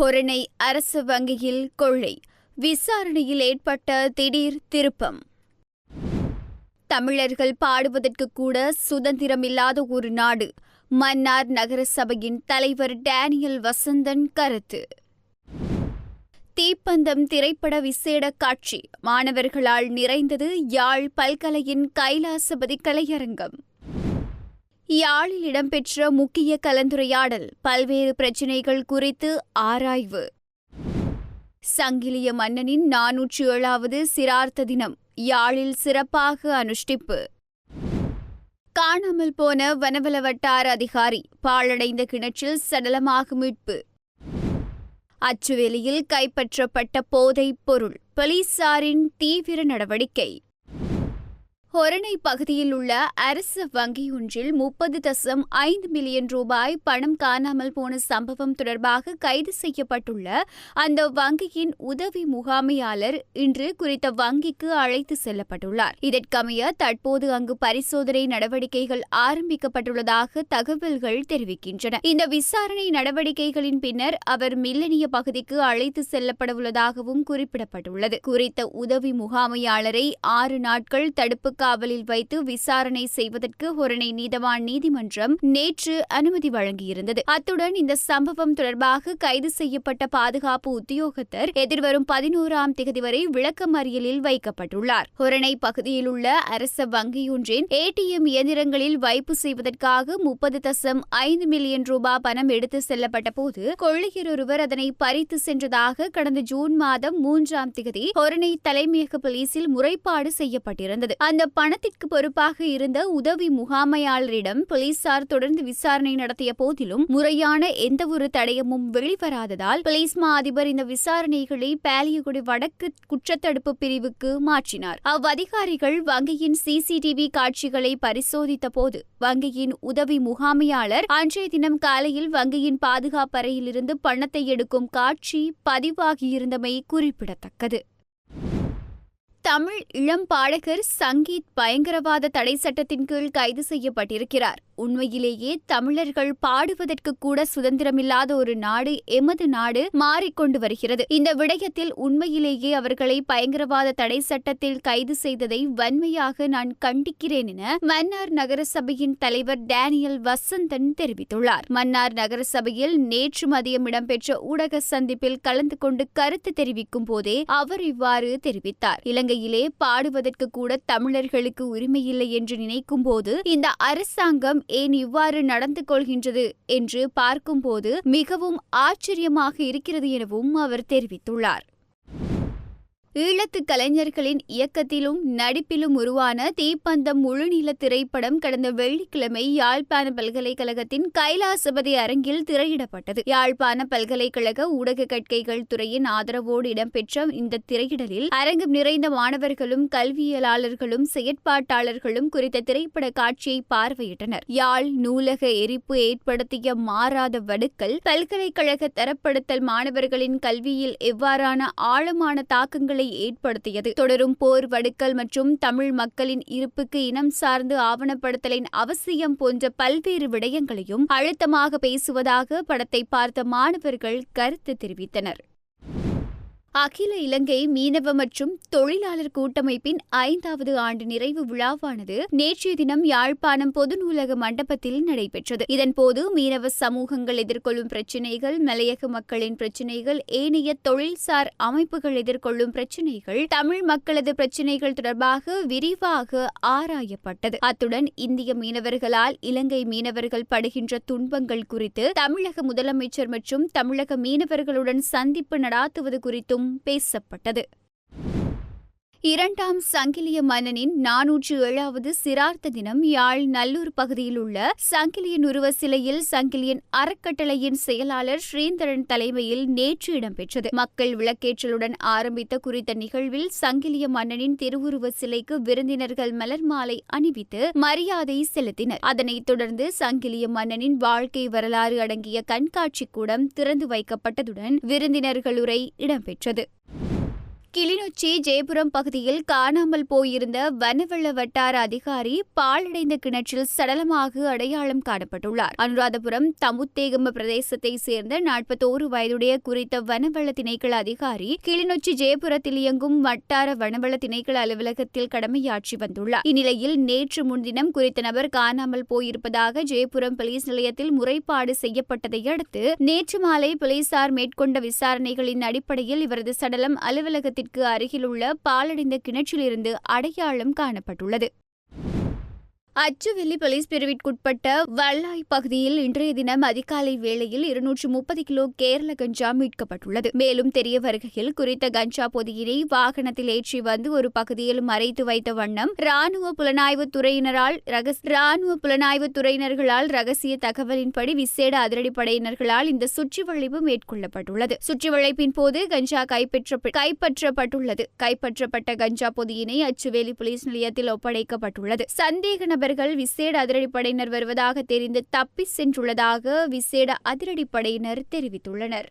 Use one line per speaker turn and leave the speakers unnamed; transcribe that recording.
ஹொரணை அரசு வங்கியில் கொள்ளை, விசாரணையில் ஏற்பட்ட திடீர் திருப்பம். தமிழர்கள் பாடுவதற்கு கூட சுதந்திரமில்லாத ஒரு நாடு, மன்னார் நகரசபையின் தலைவர் டேனியல் வசந்தன் கருத்து. தீப்பந்தம் திரைப்பட விசேட காட்சி மாணவர்களால் நிறைந்தது யாழ் பல்கலையின் கைலாசபதி கலையரங்கம். யாழில் இடம்பெற்ற முக்கிய கலந்துரையாடல், பல்வேறு பிரச்சினைகள் குறித்து ஆராய்வு. சங்கிலிய மன்னனின் 407வது சிரார்த்த தினம் யாழில் சிறப்பாக அனுஷ்டிப்பு. காணாமல் போன வனவள வட்டார அதிகாரி பாழடைந்த கிணற்றில் சடலமாக மீட்பு. அச்சுவேலியில் கைப்பற்றப்பட்ட போதைப் பொருள், போலீசாரின் தீவிர நடவடிக்கை. ஹொரணை பகுதியில் உள்ள அரசு வங்கியொன்றில் 30.5 மில்லியன் ரூபாய் பணம் காணாமல் போன சம்பவம் தொடர்பாக கைது செய்யப்பட்டுள்ள அந்த வங்கியின் உதவி முகாமையாளர் இன்று குறித்த வங்கிக்கு அழைத்து செல்லப்பட்டுள்ளார். இதற்கமைய தற்போது அங்கு பரிசோதனை நடவடிக்கைகள் ஆரம்பிக்கப்பட்டுள்ளதாக தகவல்கள் தெரிவிக்கின்றன. இந்த விசாரணை நடவடிக்கைகளின் பின்னர் அவர் மில்லனிய பகுதிக்கு அழைத்து செல்லப்படவுள்ளதாகவும் குறிப்பிடப்பட்டுள்ளது. குறித்த உதவி முகாமையாளரை 6 நாட்கள் தடுப்பு காவலில் வைத்து விசாரணை செய்வதற்கு ஹொரணை நீதவான் நீதிமன்றம் நேற்று அனுமதி வழங்கியிருந்தது. அத்துடன் இந்த சம்பவம் தொடர்பாக கைது செய்யப்பட்ட பாதுகாப்பு உத்தியோகத்தர் எதிர்வரும் 11ஆம் தேதி வரை விளக்கமறியலில் வைக்கப்பட்டுள்ளார். ஹொரணை பகுதியில் உள்ள அரச வங்கியொன்றின் ATM இயந்திரங்களில் வைப்பு செய்வதற்காக 30.5 மில்லியன் ரூபாய் பணம் எடுத்து செல்லப்பட்ட போது கொள்ளையர் ஒருவர் அதனை பறித்து சென்றதாக கடந்த ஜூன் மாதம் 3ஆம் தேதி ஹொரணை தலைமையக போலீசில் முறைப்பாடு செய்யப்பட்டிருந்தது. அந்த பணத்திற்கு பொறுப்பாக இருந்த உதவி முகாமையாளரிடம் போலீசார் தொடர்ந்து விசாரணை நடத்திய போதிலும் முறையான எந்தவொரு தடயமும் வெளிவராததால் போலீஸ் மா அதிபர் இந்த விசாரணைகளை பாலியகுடி வடக்கு குற்றத்தடுப்பு பிரிவுக்கு மாற்றினார். அவ்வதிகாரிகள் வங்கியின் CCTV காட்சிகளை பரிசோதித்த போது வங்கியின் உதவி முகாமையாளர் அன்றைய தினம் காலையில் வங்கியின் பாதுகாப்பறையிலிருந்து பணத்தை எடுக்கும் காட்சி பதிவாகியிருந்தமை குறிப்பிடத்தக்கது. தமிழ் இளம் பாடகர் சங்கீத் பயங்கரவாத தடை சட்டத்தின் கீழ் கைது செய்யப்பட்டிருக்கிறார். உண்மையிலேயே தமிழர்கள் பாடுவதற்கு கூட சுதந்திரமில்லாத ஒரு நாடு எமது நாடு மாறிக்கொண்டு வருகிறது. இந்த விடயத்தில் உண்மையிலேயே அவர்களை பயங்கரவாத தடை சட்டத்தில் கைது செய்ததை வன்மையாக நான் கண்டிக்கிறேன் என மன்னார் நகரசபையின் தலைவர் டேனியல் வசந்தன் தெரிவித்துள்ளார். மன்னார் நகரசபையில் நேற்று மதியம் இடம்பெற்ற ஊடக சந்திப்பில் கலந்து கொண்டு கருத்து தெரிவிக்கும் போதே அவர் இவ்வாறு தெரிவித்தார். இலங்கையிலே பாடுவதற்கு கூட தமிழர்களுக்கு உரிமையில்லை என்று நினைக்கும் போது இந்த அரசாங்கம் ஏன் இவ்வாறு நடந்து கொள்கின்றது என்று பார்க்கும்போது மிகவும் ஆச்சரியமாக இருக்கிறது எனவும் அவர் தெரிவித்துள்ளார். ஈழத்து கலைஞர்களின் இயக்கத்திலும் நடிப்பிலும் உருவான தீப்பந்தம் முழுநீள திரைப்படம் கடந்த வெள்ளிக்கிழமை யாழ்ப்பாண பல்கலைக்கழகத்தின் கைலாசபதி அரங்கில் திரையிடப்பட்டது. யாழ்ப்பாண பல்கலைக்கழக ஊடக கற்கைகள் துறையின் ஆதரவோடு இடம்பெற்ற இந்த திரையிடலில் அரங்கம் நிறைந்த மாணவர்களும் கல்வியலாளர்களும் செயற்பாட்டாளர்களும் குறித்த திரைப்பட காட்சியை பார்வையிட்டனர். யாழ் நூலக எரிப்பு ஏற்படுத்திய மாறாத வடுக்கள், பல்கலைக்கழக தரப்படுத்தல் மாணவர்களின் கல்வியில் எவ்வாறான ஆழமான தாக்கங்களை ஏற்படுத்தியது, தொடரும் போர் வடுக்கள் மற்றும் தமிழ் மக்களின் இருப்புக்கு இனம் சார்ந்து ஆவணப்படுத்தலின் அவசியம் போன்ற பல்வேறு விடயங்களையும் அழுத்தமாக பேசுவதாக படத்தை பார்த்த மாணவர்கள் கருத்து தெரிவித்தனர். அகில இலங்கை மீனவ மற்றும் தொழிலாளர் கூட்டமைப்பின் 5வது ஆண்டு நிறைவு விழாவானது நேற்றைய தினம் யாழ்ப்பாணம் பொது நூலக மண்டபத்தில் நடைபெற்றது. இதன்போது மீனவ சமூகங்கள் எதிர்கொள்ளும் பிரச்சினைகள், மலையக மக்களின் பிரச்சினைகள், ஏனைய தொழில்சார் அமைப்புகள் எதிர்கொள்ளும் பிரச்சினைகள், தமிழ் மக்களது பிரச்சினைகள் தொடர்பாக விரிவாக ஆராயப்பட்டது. அத்துடன் இந்திய மீனவர்களால் இலங்கை மீனவர்கள் படுகின்ற துன்பங்கள் குறித்து தமிழக முதலமைச்சர் மற்றும் தமிழக மீனவர்களுடன் சந்திப்பு நடாத்துவது குறித்தும் பேசப்பட்டது. 2ஆம் சங்கிலிய மன்னனின் 407வது சிரார்த்த தினம் யாழ் நல்லூர் பகுதியில் உள்ள சங்கிலியன் உருவ சிலையில் சங்கிலியன் அறக்கட்டளையின் செயலாளர் ஸ்ரீதரன் தலைமையில் நேற்று இடம்பெற்றது. மக்கள் விளக்கேற்றலுடன் ஆரம்பித்த குறித்த நிகழ்வில் சங்கிலிய மன்னனின் திருவுருவ சிலைக்கு விருந்தினர்கள் மலர் மாலை அணிவித்து மரியாதை செலுத்தினர். அதனைத் தொடர்ந்து சங்கிலிய மன்னனின் வாழ்க்கை வரலாறு அடங்கிய கண்காட்சி கூடம் திறந்து வைக்கப்பட்டதுடன் விருந்தினர்களுரை இடம்பெற்றது. கிளிநொச்சி ஜெயபுரம் பகுதியில் காணாமல் போயிருந்த வனவள வட்டார அதிகாரி பாழடைந்த கிணற்றில் சடலமாக அடையாளம் காணப்பட்டுள்ளார். அனுராதபுரம் தமுத்தேகம பிரதேசத்தை சேர்ந்த 41 வயதுடைய குறித்த வனவள திணைக்கள அதிகாரி கிளிநொச்சி ஜெயபுரத்தில் இயங்கும் வட்டார வனவள திணைக்கள அலுவலகத்தில் கடமையாற்றி வந்துள்ளார். இந்நிலையில் நேற்று முன்தினம் குறித்த நபர் காணாமல் போயிருப்பதாக ஜெயபுரம் போலீஸ் நிலையத்தில் முறைப்பாடு செய்யப்பட்டதை அடுத்து நேற்று மாலை போலீசார் மேற்கொண்ட விசாரணைகளின் அடிப்படையில் இவரது சடலம் அலுவலகத்தில் அருகிலுள்ள பாலடைந்த கிணற்றிலிருந்து அடையாளம் காணப்பட்டுள்ளது. அச்சுவெளி போலீஸ் பிரிவிற்குட்பட்ட வல்லாய் பகுதியில் இன்றைய தினம் அதிகாலை வேளையில் 230 கிலோ கேரள கஞ்சா மீட்கப்பட்டுள்ளது. மேலும் தெரிய வருகையில் குறித்த கஞ்சா பொதியினை வாகனத்தில் ஏற்றி வந்து ஒரு பகுதியில் மறைத்து வைத்த வண்ணம் ராணுவ புலனாய்வு துறையினர்களால் ரகசிய தகவலின்படி விசேட அதிரடிப்படையினர்களால் இந்த சுற்றிவளைப்பு மேற்கொள்ளப்பட்டுள்ளது. சுற்றிவளைப்பின் போது கஞ்சா கைப்பற்றப்பட்டுள்ளது. கைப்பற்றப்பட்ட கஞ்சா பொதியினை அச்சுவேலி போலீஸ் நிலையத்தில் ஒப்படைக்கப்பட்டுள்ளது. சந்தேக நபர்கள் விசேட அதிரடிப்படையினர் வருவதாக தெரிந்து தப்பி சென்றுள்ளதாக விசேட அதிரடிப்படையினர் தெரிவித்துள்ளனர்.